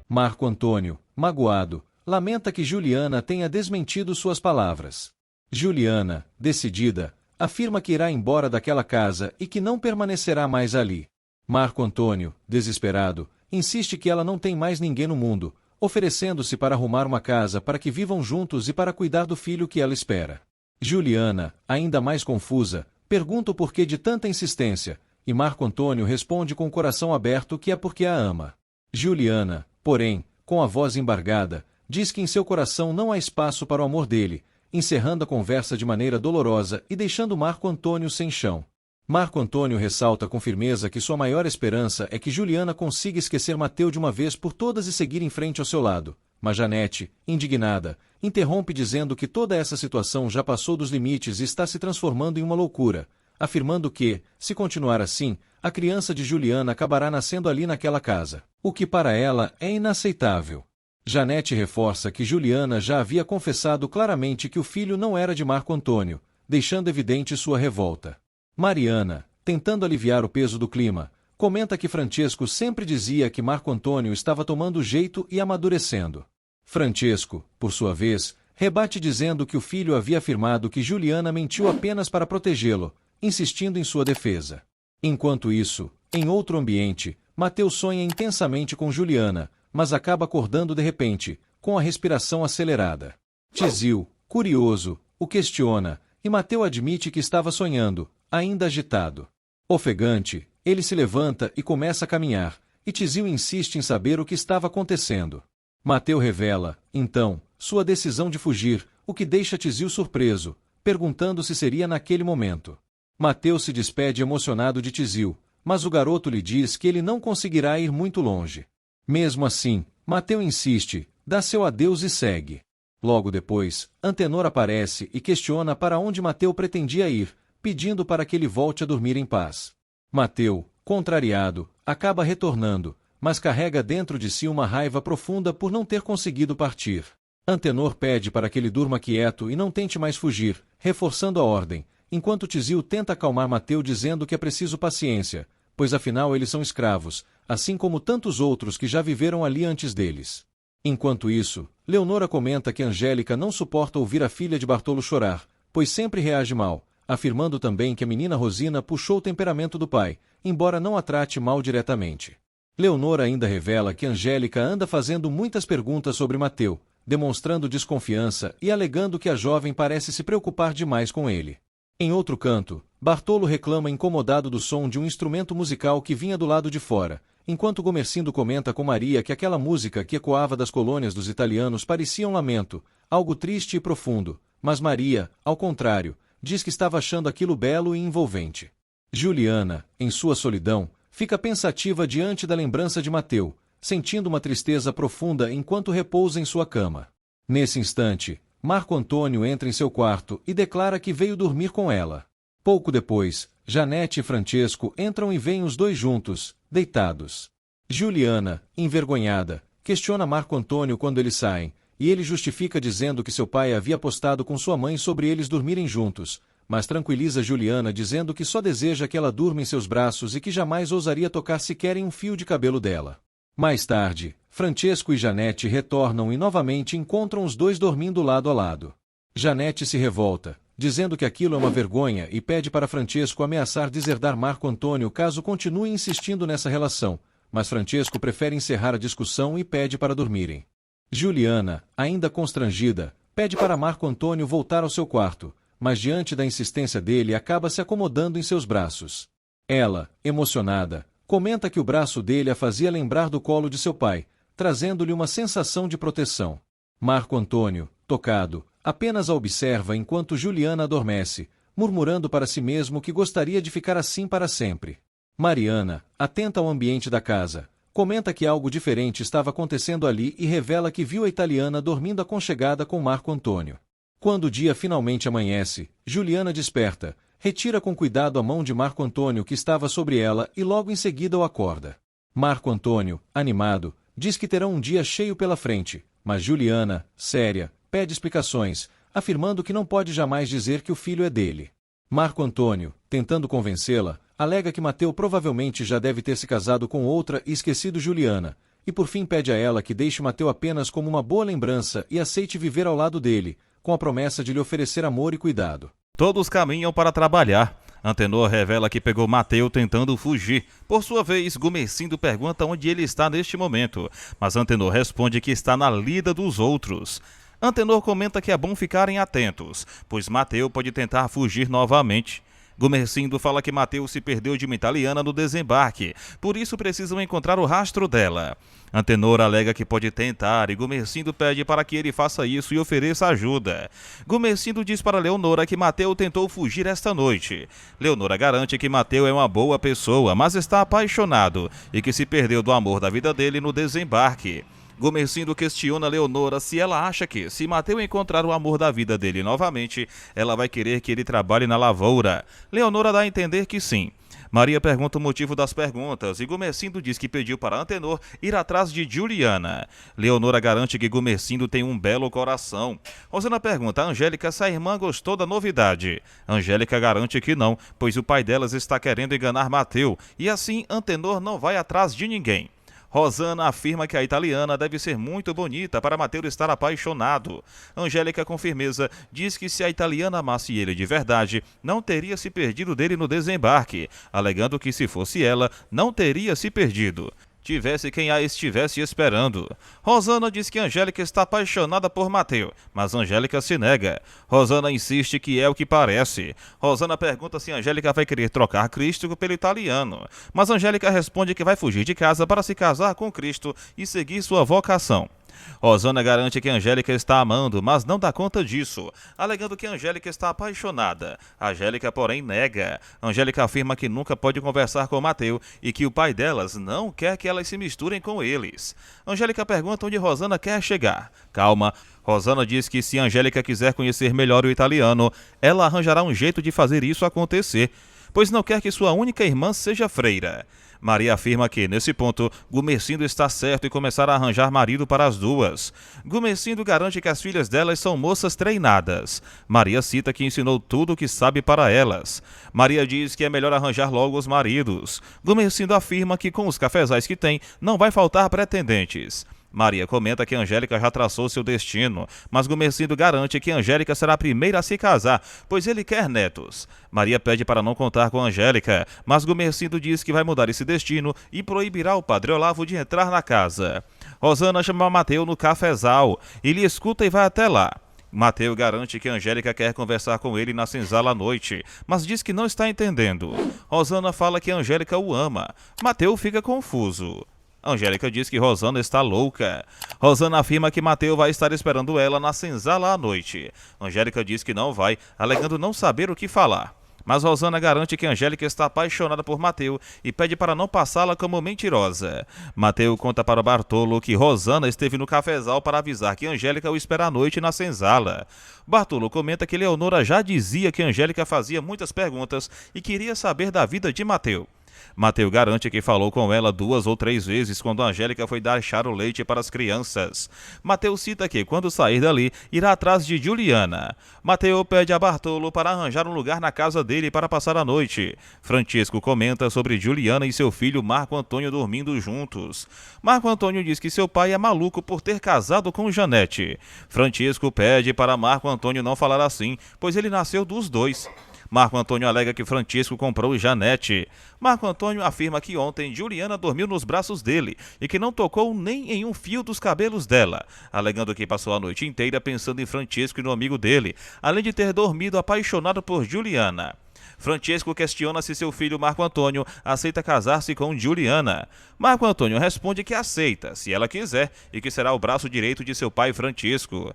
Marco Antônio, magoado, lamenta que Juliana tenha desmentido suas palavras. Juliana, decidida, afirma que irá embora daquela casa e que não permanecerá mais ali. Marco Antônio, desesperado, insiste que ela não tem mais ninguém no mundo, oferecendo-se para arrumar uma casa para que vivam juntos e para cuidar do filho que ela espera. Juliana, ainda mais confusa, pergunta o porquê de tanta insistência, e Marco Antônio responde com o coração aberto que é porque a ama. Juliana, porém, com a voz embargada, diz que em seu coração não há espaço para o amor dele, encerrando a conversa de maneira dolorosa e deixando Marco Antônio sem chão. Marco Antônio ressalta com firmeza que sua maior esperança é que Juliana consiga esquecer Mateu de uma vez por todas e seguir em frente ao seu lado, mas Janete, indignada, interrompe dizendo que toda essa situação já passou dos limites e está se transformando em uma loucura, afirmando que, se continuar assim, a criança de Juliana acabará nascendo ali naquela casa, o que para ela é inaceitável. Janete reforça que Juliana já havia confessado claramente que o filho não era de Marco Antônio, deixando evidente sua revolta. Mariana, tentando aliviar o peso do clima, comenta que Francesco sempre dizia que Marco Antônio estava tomando jeito e amadurecendo. Francesco, por sua vez, rebate dizendo que o filho havia afirmado que Juliana mentiu apenas para protegê-lo, insistindo em sua defesa. Enquanto isso, em outro ambiente, Mateu sonha intensamente com Juliana, mas acaba acordando de repente, com a respiração acelerada. Tizil, curioso, o questiona, e Mateu admite que estava sonhando, ainda agitado. Ofegante, ele se levanta e começa a caminhar, e Tizil insiste em saber o que estava acontecendo. Mateu revela, então, sua decisão de fugir, o que deixa Tizil surpreso, perguntando se seria naquele momento. Mateu se despede emocionado de Tizil, mas o garoto lhe diz que ele não conseguirá ir muito longe. Mesmo assim, Mateu insiste, dá seu adeus e segue. Logo depois, Antenor aparece e questiona para onde Mateu pretendia ir, pedindo para que ele volte a dormir em paz. Mateu, contrariado, acaba retornando, mas carrega dentro de si uma raiva profunda por não ter conseguido partir. Antenor pede para que ele durma quieto e não tente mais fugir, reforçando a ordem, enquanto Tizil tenta acalmar Mateu dizendo que é preciso paciência, pois afinal eles são escravos, assim como tantos outros que já viveram ali antes deles. Enquanto isso, Leonora comenta que Angélica não suporta ouvir a filha de Bartolo chorar, pois sempre reage mal, afirmando também que a menina Rosina puxou o temperamento do pai, embora não a trate mal diretamente. Leonora ainda revela que Angélica anda fazendo muitas perguntas sobre Mateu, demonstrando desconfiança e alegando que a jovem parece se preocupar demais com ele. Em outro canto, Bartolo reclama incomodado do som de um instrumento musical que vinha do lado de fora, enquanto Gomercindo comenta com Maria que aquela música que ecoava das colônias dos italianos parecia um lamento, algo triste e profundo, mas Maria, ao contrário, diz que estava achando aquilo belo e envolvente. Juliana, em sua solidão, fica pensativa diante da lembrança de Mateu, sentindo uma tristeza profunda enquanto repousa em sua cama. Nesse instante, Marco Antônio entra em seu quarto e declara que veio dormir com ela. Pouco depois, Janete e Francesco entram e veem os dois juntos, deitados. Juliana, envergonhada, questiona Marco Antônio quando eles saem, e ele justifica dizendo que seu pai havia apostado com sua mãe sobre eles dormirem juntos, mas tranquiliza Juliana dizendo que só deseja que ela durma em seus braços e que jamais ousaria tocar sequer em um fio de cabelo dela. Mais tarde, Francesco e Janete retornam e novamente encontram os dois dormindo lado a lado. Janete se revolta, dizendo que aquilo é uma vergonha e pede para Francesco ameaçar deserdar Marco Antônio caso continue insistindo nessa relação, mas Francesco prefere encerrar a discussão e pede para dormirem. Juliana, ainda constrangida, pede para Marco Antônio voltar ao seu quarto, mas diante da insistência dele acaba se acomodando em seus braços. Ela, emocionada, comenta que o braço dele a fazia lembrar do colo de seu pai, trazendo-lhe uma sensação de proteção. Marco Antônio, tocado, apenas a observa enquanto Juliana adormece, murmurando para si mesmo que gostaria de ficar assim para sempre. Mariana, atenta ao ambiente da casa, comenta que algo diferente estava acontecendo ali e revela que viu a italiana dormindo aconchegada com Marco Antônio. Quando o dia finalmente amanhece, Juliana desperta, retira com cuidado a mão de Marco Antônio que estava sobre ela e logo em seguida o acorda. Marco Antônio, animado, diz que terão um dia cheio pela frente, mas Juliana, séria, pede explicações, afirmando que não pode jamais dizer que o filho é dele. Marco Antônio, tentando convencê-la, alega que Mateu provavelmente já deve ter se casado com outra e esquecido Juliana, e por fim pede a ela que deixe Mateu apenas como uma boa lembrança e aceite viver ao lado dele, com a promessa de lhe oferecer amor e cuidado. Todos caminham para trabalhar. Antenor revela que pegou Mateu tentando fugir. Por sua vez, Gumercindo pergunta onde ele está neste momento, mas Antenor responde que está na lida dos outros. Antenor comenta que é bom ficarem atentos, pois Mateu pode tentar fugir novamente. Gumercindo fala que Mateu se perdeu de uma italiana no desembarque, por isso precisam encontrar o rastro dela. Antenor alega que pode tentar e Gumercindo pede para que ele faça isso e ofereça ajuda. Gumercindo diz para Leonora que Mateu tentou fugir esta noite. Leonora garante que Mateu é uma boa pessoa, mas está apaixonado e que se perdeu do amor da vida dele no desembarque. Gumercindo questiona Leonora se ela acha que, se Mateu encontrar o amor da vida dele novamente, ela vai querer que ele trabalhe na lavoura. Leonora dá a entender que sim. Maria pergunta o motivo das perguntas e Gumercindo diz que pediu para Antenor ir atrás de Juliana. Leonora garante que Gumercindo tem um belo coração. Rosana pergunta a Angélica se a irmã gostou da novidade. Angélica garante que não, pois o pai delas está querendo enganar Mateu e assim Antenor não vai atrás de ninguém. Rosana afirma que a italiana deve ser muito bonita para Mateu estar apaixonado. Angélica, com firmeza, diz que se a italiana amasse ele de verdade, não teria se perdido dele no desembarque, alegando que se fosse ela, não teria se perdido. Tivesse quem a estivesse esperando. Rosana diz que Angélica está apaixonada por Mateu, mas Angélica se nega. Rosana insiste que é o que parece. Rosana pergunta se Angélica vai querer trocar Cristo pelo italiano, mas Angélica responde que vai fugir de casa para se casar com Cristo e seguir sua vocação. Rosana garante que Angélica está amando, mas não dá conta disso, alegando que Angélica está apaixonada. Angélica, porém, nega. Angélica afirma que nunca pode conversar com Mateu e que o pai delas não quer que elas se misturem com eles. Angélica pergunta onde Rosana quer chegar. Calma. Rosana diz que se Angélica quiser conhecer melhor o italiano, ela arranjará um jeito de fazer isso acontecer, pois não quer que sua única irmã seja freira. Maria afirma que, nesse ponto, Gumercindo está certo em começar a arranjar marido para as duas. Gumercindo garante que as filhas delas são moças treinadas. Maria cita que ensinou tudo o que sabe para elas. Maria diz que é melhor arranjar logo os maridos. Gumercindo afirma que, com os cafezais que tem, não vai faltar pretendentes. Maria comenta que Angélica já traçou seu destino, mas Gumercindo garante que Angélica será a primeira a se casar, pois ele quer netos. Maria pede para não contar com Angélica, mas Gumercindo diz que vai mudar esse destino e proibirá o padre Olavo de entrar na casa. Rosana chama Mateu no cafezal, ele escuta e vai até lá. Mateu garante que Angélica quer conversar com ele na senzala à noite, mas diz que não está entendendo. Rosana fala que Angélica o ama. Mateu fica confuso. Angélica diz que Rosana está louca. Rosana afirma que Mateu vai estar esperando ela na senzala à noite. Angélica diz que não vai, alegando não saber o que falar. Mas Rosana garante que Angélica está apaixonada por Mateu e pede para não passá-la como mentirosa. Mateu conta para Bartolo que Rosana esteve no cafezal para avisar que Angélica o espera à noite na senzala. Bartolo comenta que Leonora já dizia que Angélica fazia muitas perguntas e queria saber da vida de Mateu. Mateu garante que falou com ela 2 ou 3 vezes quando Angélica foi deixar o leite para as crianças. Mateu cita que, quando sair dali, irá atrás de Juliana. Mateu pede a Bartolo para arranjar um lugar na casa dele para passar a noite. Francisco comenta sobre Juliana e seu filho Marco Antônio dormindo juntos. Marco Antônio diz que seu pai é maluco por ter casado com Janete. Francisco pede para Marco Antônio não falar assim, pois ele nasceu dos dois. Marco Antônio alega que Francisco comprou Janete. Marco Antônio afirma que ontem Juliana dormiu nos braços dele e que não tocou nem em um fio dos cabelos dela, alegando que passou a noite inteira pensando em Francisco e no amigo dele, além de ter dormido apaixonado por Juliana. Francisco questiona se seu filho Marco Antônio aceita casar-se com Juliana. Marco Antônio responde que aceita, se ela quiser, e que será o braço direito de seu pai Francisco.